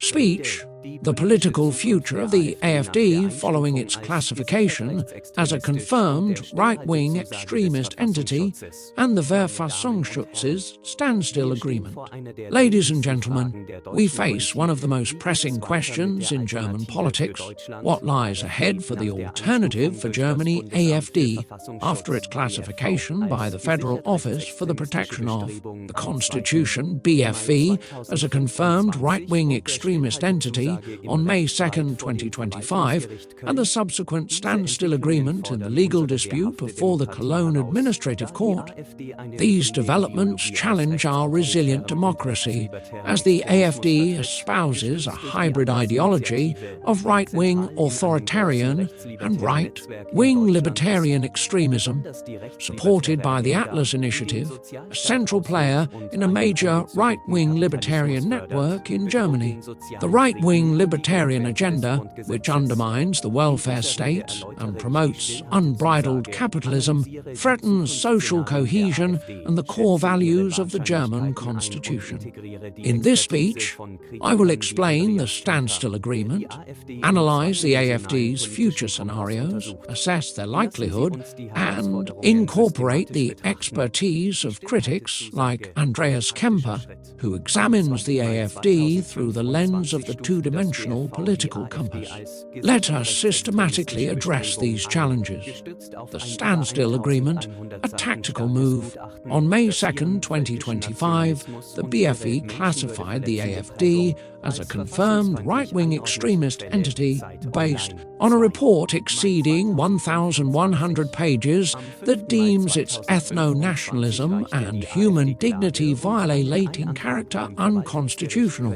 Speech: the political future of the AfD following its classification as a confirmed right-wing extremist entity and the Verfassungsschutz's Standstill agreement. Ladies and gentlemen, we face one of the most pressing questions in German politics: what lies ahead for the alternative for Germany, AfD, after its classification by the Federal Office for the Protection of the Constitution, BFV, as a confirmed right-wing extremist entity on May 2, 2025, and the subsequent standstill agreement in the legal dispute before the Cologne Administrative Court. These developments challenge our resilient democracy, as the AfD espouses a hybrid ideology of right-wing authoritarian and right-wing libertarian extremism, supported by the Atlas Initiative, a central player in a major right-wing libertarian network in Germany. The right-wing libertarian agenda, which undermines the welfare state and promotes unbridled capitalism, threatens social cohesion and the core values of the German Constitution. In this speech, I will explain the Standstill Agreement, analyse the AfD's future scenarios, assess their likelihood, and incorporate the expertise of critics like Andreas Kemper, who examines the AfD through the lens of the two-dimensional political compass. Let us systematically address these challenges. The Standstill Agreement, a tactical move. On May 2, 2025, the BFE classified the AfD as a confirmed right-wing extremist entity based on a report exceeding 1,100 pages that deems its ethno-nationalism and human dignity violating character unconstitutional.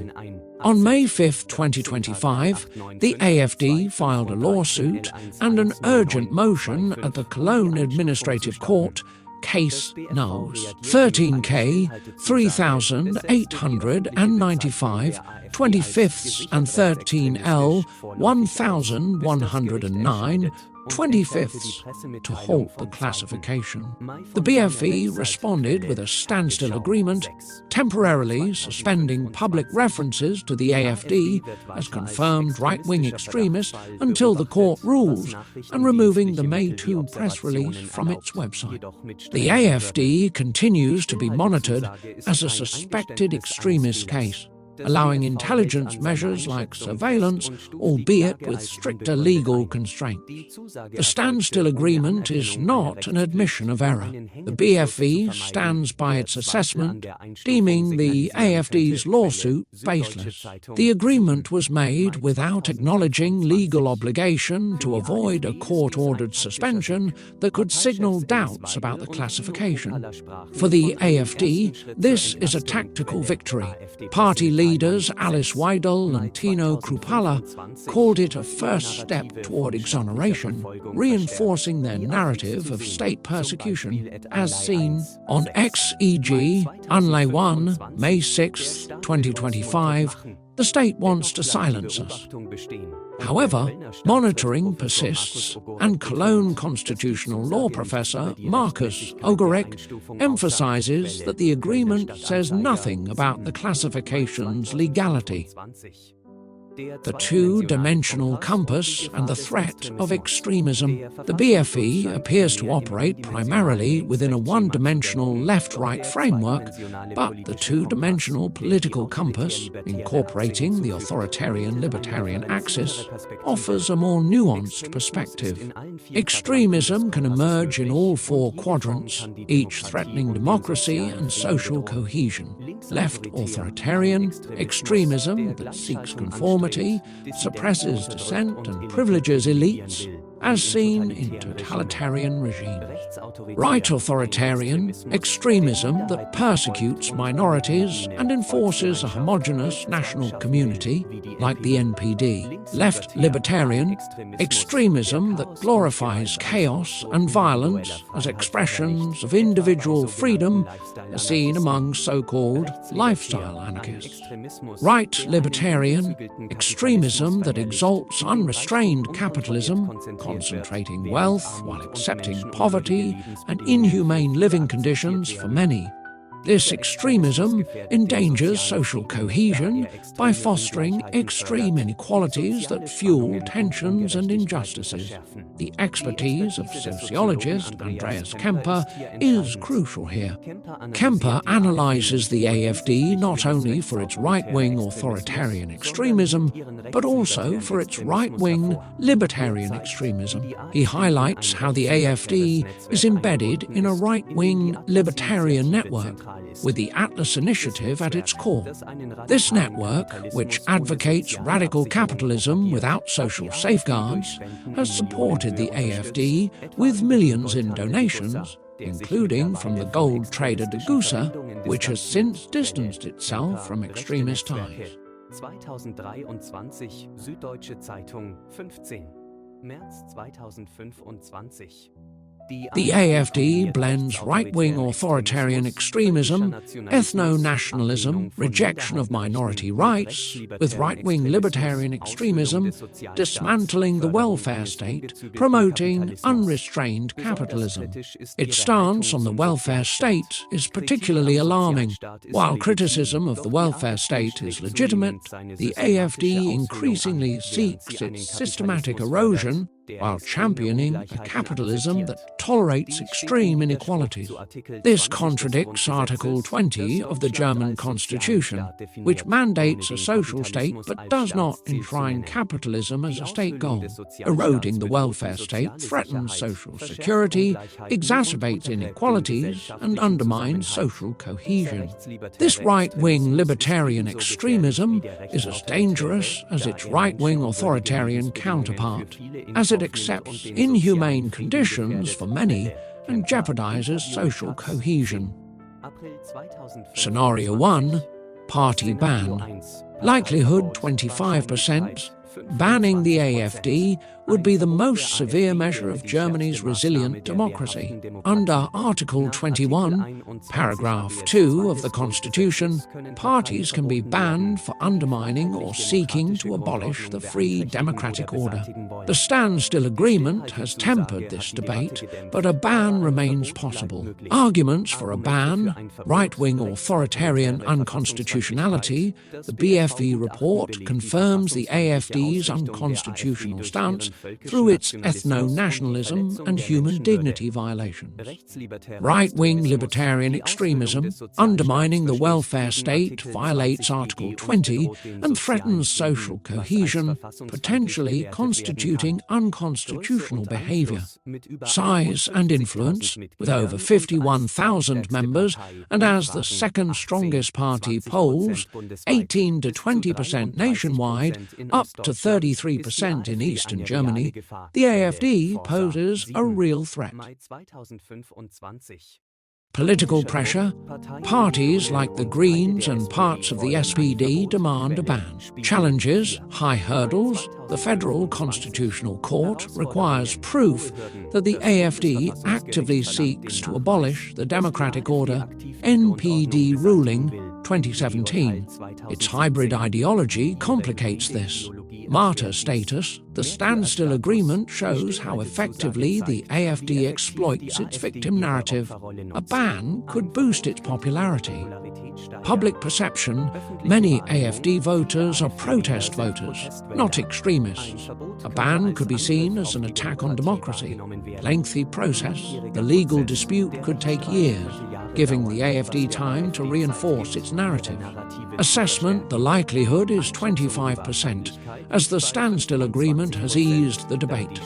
On May 5, 2025, the AfD filed a lawsuit and an urgent motion at the Cologne Administrative Court, case Nuls 13K 3895 25ths and 13L 1109 25ths to halt the classification. The BFE responded with a standstill agreement, temporarily suspending public references to the AfD as confirmed right-wing extremists until the court rules, and removing the May 2 press release from its website. The AfD continues to be monitored as a suspected extremist case, allowing intelligence measures like surveillance, albeit with stricter legal constraints. The Standstill Agreement is not an admission of error. The BFE stands by its assessment, deeming the AfD's lawsuit baseless. The agreement was made without acknowledging legal obligation to avoid a court-ordered suspension that could signal doubts about the classification. For the AfD, this is a tactical victory. Party leaders Alice Weidel and Tino Kruppalla called it a first step toward exoneration, reinforcing their narrative of state persecution, as seen on XEG Unlay 1, May 6, 2025. The state wants to silence us. However, monitoring persists, and Cologne constitutional law professor Markus Ogerek emphasizes that the agreement says nothing about the classification's legality. The two-dimensional compass and the threat of extremism. The BFE appears to operate primarily within a one-dimensional left-right framework, but the two-dimensional political compass, incorporating the authoritarian-libertarian axis, offers a more nuanced perspective. Extremism can emerge in all four quadrants, each threatening democracy and social cohesion. Left authoritarian, extremism that seeks conformity, suppresses dissent and privileges elites, as seen in totalitarian regimes. Right authoritarian, extremism that persecutes minorities and enforces a homogeneous national community, like the NPD. Left libertarian, extremism that glorifies chaos and violence as expressions of individual freedom, as seen among so-called lifestyle anarchists. Right libertarian, extremism that exalts unrestrained capitalism, concentrating wealth while accepting poverty and inhumane living conditions for many. This extremism endangers social cohesion by fostering extreme inequalities that fuel tensions and injustices. The expertise of sociologist Andreas Kemper is crucial here. Kemper analyzes the AfD not only for its right-wing authoritarian extremism, but also for its right-wing libertarian extremism. He highlights how the AfD is embedded in a right-wing libertarian network, with the Atlas Initiative at its core. This network, which advocates radical capitalism without social safeguards, has supported the AfD with millions in donations, including from the gold trader Degussa, which has since distanced itself from extremist ties. 2023 Süddeutsche Zeitung 15. März 2025. The AfD blends right-wing authoritarian extremism, ethno-nationalism, rejection of minority rights, with right-wing libertarian extremism, dismantling the welfare state, promoting unrestrained capitalism. Its stance on the welfare state is particularly alarming. While criticism of the welfare state is legitimate, the AfD increasingly seeks its systematic erosion while championing a capitalism that tolerates extreme inequalities. This contradicts Article 20 of the German Constitution, which mandates a social state but does not enshrine capitalism as a state goal. Eroding the welfare state threatens social security, exacerbates inequalities, and undermines social cohesion. This right-wing libertarian extremism is as dangerous as its right-wing authoritarian counterpart, as it accepts inhumane conditions for many and jeopardizes social cohesion. Scenario 1. Party ban. Likelihood 25%. Banning the AfD would be the most severe measure of Germany's resilient democracy. Under Article 21, Paragraph 2 of the Constitution, parties can be banned for undermining or seeking to abolish the free democratic order. The Standstill Agreement has tempered this debate, but a ban remains possible. Arguments for a ban, right-wing authoritarian unconstitutionality, the BFV report confirms the AfD's unconstitutional stance through its ethno-nationalism and human dignity violations. Right-wing libertarian extremism, undermining the welfare state, violates Article 20 and threatens social cohesion, potentially constituting unconstitutional behavior. Size and influence, with over 51,000 members and as the second strongest party polls, 18 to 20% nationwide, up to 33% in eastern Germany, the AfD poses a real threat. Political pressure. Parties like the Greens and parts of the SPD demand a ban. Challenges, high hurdles. The Federal Constitutional Court requires proof that the AfD actively seeks to abolish the democratic order NPD ruling 2017. Its hybrid ideology complicates this. Martyr status. The Standstill Agreement shows how effectively the AfD exploits its victim narrative. A ban could boost its popularity. Public perception. Many AfD voters are protest voters, not extremists. A ban could be seen as an attack on democracy. Lengthy process. The legal dispute could take years, giving the AfD time to reinforce its narrative. Assessment. The likelihood is 25%, as the Standstill Agreement has eased the debate.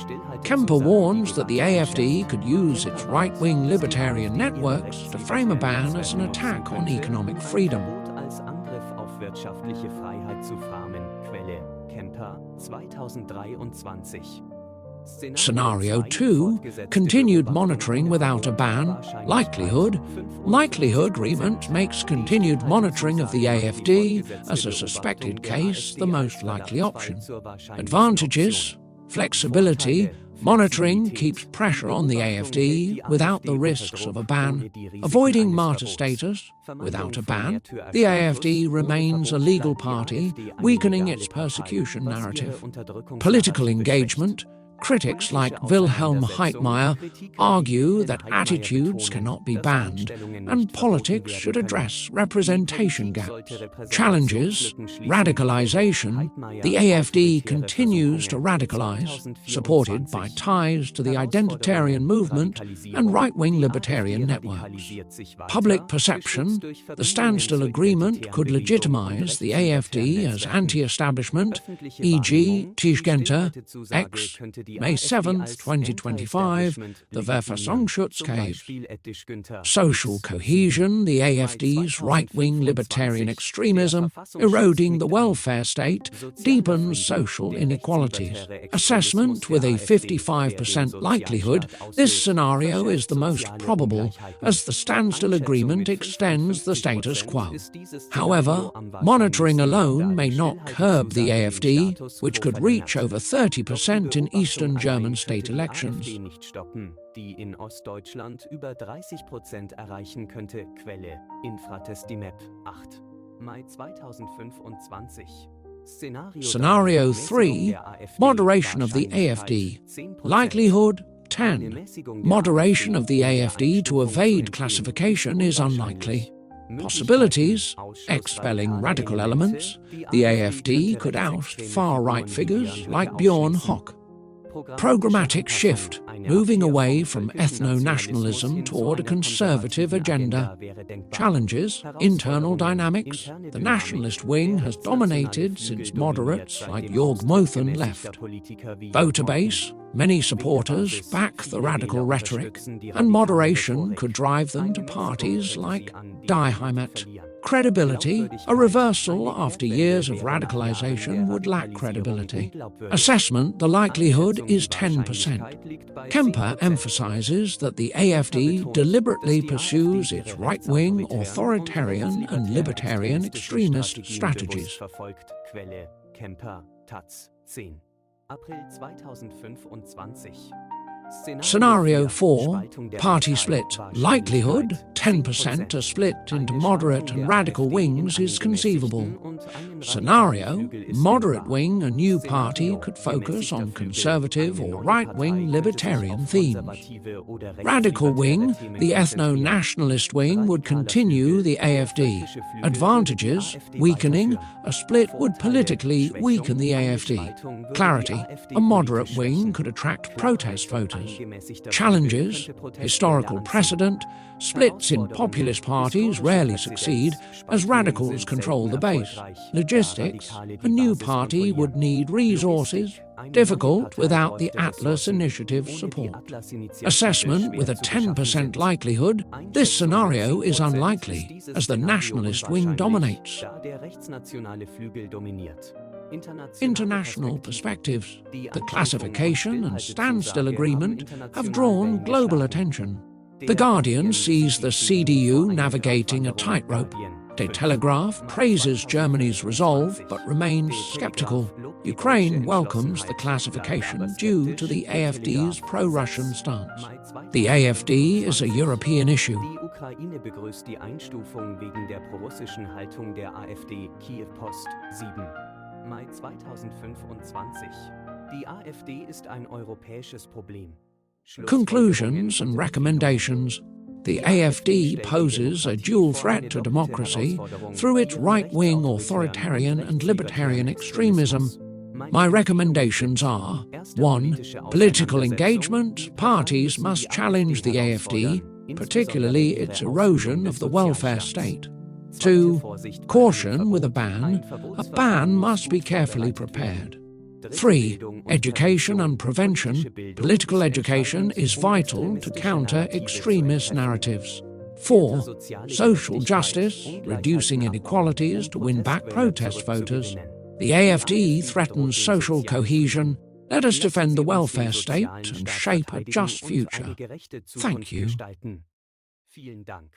Kemper warns that the AfD could use its right-wing libertarian networks to frame a ban as an attack on economic freedom. Scenario 2. Continued monitoring without a ban. Likelihood. Likelihood agreement makes continued monitoring of the AfD as a suspected case the most likely option. Advantages. Flexibility. Monitoring keeps pressure on the AfD without the risks of a ban. Avoiding martyr status. Without a ban, the AfD remains a legal party, weakening its persecution narrative. Political engagement. Critics like Wilhelm Heitmeyer argue that attitudes cannot be banned, and politics should address representation gaps. Challenges radicalization. The AfD continues to radicalize, supported by ties to the identitarian movement and right-wing libertarian networks. Public perception. The Standstill Agreement could legitimize the AfD as anti-establishment, e.g. Tischgenter, X, May 7, 2025, the Verfassungsschutz case. Social cohesion. The AfD's right-wing libertarian extremism, eroding the welfare state, deepens social inequalities. Assessment. With a 55% likelihood, this scenario is the most probable, as the Standstill Agreement extends the status quo. However, monitoring alone may not curb the AfD, which could reach over 30% in Eastern German state elections. Die in Ostdeutschland über 30% erreichen könnte. Quelle: Infratestimap 8. Mai 2025. Scenario 3. Moderation of the AfD. Likelihood 10. Moderation of the AfD to evade classification is unlikely. Possibilities: expelling radical elements. The AfD could oust far-right figures like Bjorn Hock. Programmatic shift, moving away from ethno-nationalism toward a conservative agenda. Challenges: internal dynamics. The nationalist wing has dominated since moderates like Jörg Mothern left. Voter base. Many supporters back the radical rhetoric, and moderation could drive them to parties like Die Heimat. Credibility. A reversal after years of radicalization would lack credibility. Assessment. The likelihood is 10%. Kemper emphasizes that the AfD deliberately pursues its right-wing, authoritarian and libertarian extremist strategies. Quelle: Kemper, Taz, 10. April 2025. Scenario 4. Party split. Likelihood 10% to split into moderate and radical wings is conceivable. Scenario: moderate wing, a new party, could focus on conservative or right-wing libertarian themes. Radical wing, the ethno-nationalist wing, would continue the AfD. Advantages: weakening, a split would politically weaken the AfD. Clarity: a moderate wing could attract protest voters. Challenges: historical precedent. Splits in populist parties rarely succeed, as radicals control the base. Logistics: a new party would need resources. Difficult without the Atlas Initiative support. Assessment: with a 10% likelihood, this scenario is unlikely, as the nationalist wing dominates. International perspectives. The classification and standstill agreement have drawn global attention. The Guardian sees the CDU navigating a tightrope. De Telegraph praises Germany's resolve but remains skeptical. Ukraine welcomes the classification due to the AfD's pro-Russian stance. The AfD is a European issue. Die Ukraine begrüßt die Einstufung wegen der prorussischen Haltung der AfD. Kiew Post 7. Mai 2025. Die AfD ist ein europäisches Problem. Conclusions and recommendations. The AfD poses a dual threat to democracy through its right-wing authoritarian and libertarian extremism. My recommendations are: 1. Political engagement. Parties must challenge the AfD, particularly its erosion of the welfare state. 2. Caution with a ban. A ban must be carefully prepared. 3. Education and prevention. Political education is vital to counter extremist narratives. 4. Social justice, reducing inequalities to win back protest voters. The AfD threatens social cohesion. Let us defend the welfare state and shape a just future. Thank you. Vielen Dank.